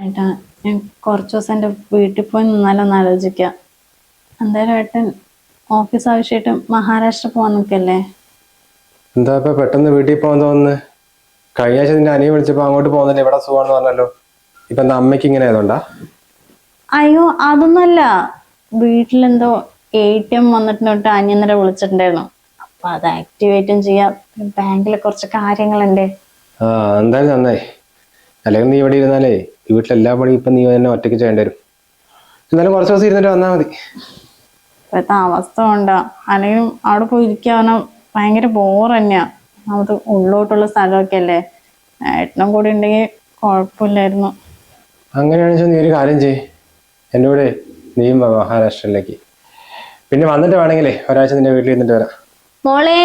ഏട്ടാ ഞാൻ കുറച്ച് ദിവസം എൻ്റെ വീട്ടിൽ പോയി നിന്നാലോന്ന് ആലോചിക്കാം. എന്തായാലും ഏട്ടൻ ഓഫീസ് ആവശ്യമായിട്ട് മഹാരാഷ്ട്ര പോകാൻ നിൽക്കല്ലേ? എന്താ ഇപ്പൊ പെട്ടെന്ന് വീട്ടിൽ പോകാൻ തോന്നുന്നത്? കഴിഞ്ഞ ആഴ്ച നിന്റെ അനിയെ വിളിച്ചപ്പോ അങ്ങോട്ട് പോകുന്നില്ല, ഇവിടെ സുഖമാണെന്ന് പറഞ്ഞല്ലോ. ഇപ്പൊ എന്താ അമ്മയ്ക്ക് ഇങ്ങനെ ആയതുകൊണ്ടാ? അയ്യോ അതൊന്നുമല്ല, വീട്ടിലെന്തോ ATM വന്നിട്ട് അനിയന്നര വിളിച്ചിട്ടുണ്ടായിരുന്നു. അപ്പൊ അത് ആക്ടിവേറ്റും ചെയ്യാം, ബാങ്കിൽ കുറച്ച് കാര്യങ്ങളുണ്ട്. ആ എന്തായാലും നന്നായി. അല്ലെങ്കിൽ നീ ഇവിടെ ഇരുന്നാലേ വീട്ടിലെല്ലാ പണിയും ഇപ്പൊ നീ തന്നെ ഒറ്റയ്ക്ക് ചെയ്യേണ്ടി വരും. എന്നാലും കുറച്ച് ദിവസം ഇരുന്നിട്ട് വന്നാൽ മതി. ഇപ്പോഴത്തെ അവസ്ഥ കൊണ്ടാ, അല്ലെങ്കിൽ അവിടെ പോയി ഇരിക്കാവുന്ന ഭയങ്കര ബോർ തന്നെയാ. നമുക്ക് ഉള്ളോട്ടുള്ള സ്ഥലമൊക്കെ അല്ലേ, ഏട്ടനും കൂടി ഉണ്ടെങ്കിൽ കുഴപ്പമില്ലായിരുന്നു. അങ്ങനെയാണെന്ന് വെച്ചാൽ നീ ഒരു കാര്യം ചെയ്യ്, എൻ്റെ കൂടെ നീയും വാ മഹാരാഷ്ട്രയിലേക്ക്. പിന്നെ വന്നിട്ട് വേണമെങ്കിലേ ഒരാഴ്ച നിന്റെ വീട്ടിൽ ഇരുന്നിട്ട് വരാം. മോളെ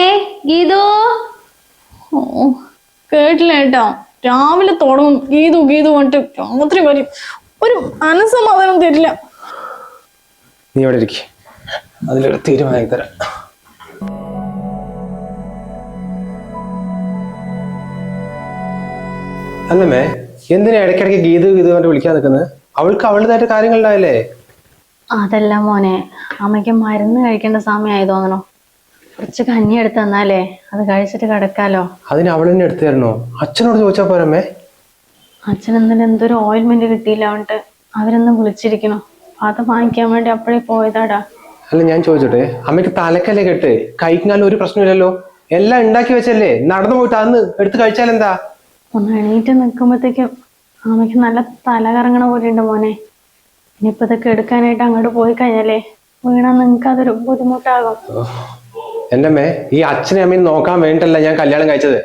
ഗീതു. ഓ കേട്ടില്ല ഏട്ടാ, രാവിലെ തുടങ്ങും ഗീതു ഗീതു പറഞ്ഞിട്ട് രാത്രി വരും, ഒരു മനസ്സമാധാനം തരില്ല. നീ ഇവിടെ ഇരിക്കും, അതിലൊരു തീരുമാനം തരാം. അല്ലമ്മേ, എന്തിനാ ഇടയ്ക്കിടയ്ക്ക് ഗീതു ഗീതു പറഞ്ഞിട്ട് വിളിക്കാൻ നിൽക്കുന്നത്? അവൾക്ക് അവളുടേതായിട്ട് കാര്യങ്ങളുണ്ടാവില്ലേ? അതല്ല മോനെ, അമ്മയ്ക്ക് മരുന്ന് കഴിക്കേണ്ട സമയമായി തോന്നണോ. കുറച്ച് കഞ്ഞി എടുത്ത് തന്നാലേ അത് കഴിച്ചിട്ട് കിടക്കാലോ. അതിന് അവൾ തന്നെ എടുത്തു തരണോ? അച്ഛനോട് ചോദിച്ചാ പോരമ്മേ? അച്ഛൻ എന്തിനും എന്തൊരു ഓയിൽമെന്റ് കിട്ടിയില്ല അവன்ட்டு അവരൊന്ന് വിളിച്ചിരിക്കണോ, അത് വാങ്ങിക്കാൻ വേണ്ടി അപ്പോഴേ പോയതാടാ. അല്ല ഞാൻ ചോദിച്ചോട്ടെ, അമ്മയ്ക്ക് തലക്കല്ലേ കെട്ട്, കഴിക്കാനും ഒരു പ്രശ്നമില്ലല്ലോ, എല്ലാം ഉണ്ടാക്കി വെച്ചല്ലേ, നടന്നു പോയിട്ട് അന്ന് എടുത്ത് കഴിച്ചാലെന്താ? ഒന്ന് എണീറ്റ് നിൽക്കുമ്പോഴത്തേക്കും അമ്മയ്ക്ക് നല്ല തല കറങ്ങണ പോലെ ഉണ്ട് മോനെ. ഇനിയിപ്പോ ഇതൊക്കെ എടുക്കാനായിട്ട് അങ്ങോട്ട് പോയി കഴിഞ്ഞാലേ വീണാ നിങ്ങക്ക് അതൊരു ബുദ്ധിമുട്ടാകും. എന്റെ അമ്മേ, ഈ അച്ഛനെ അമ്മയും നോക്കാൻ വേണ്ടിട്ടല്ല ഞാൻ കല്യാണം കഴിച്ചത്.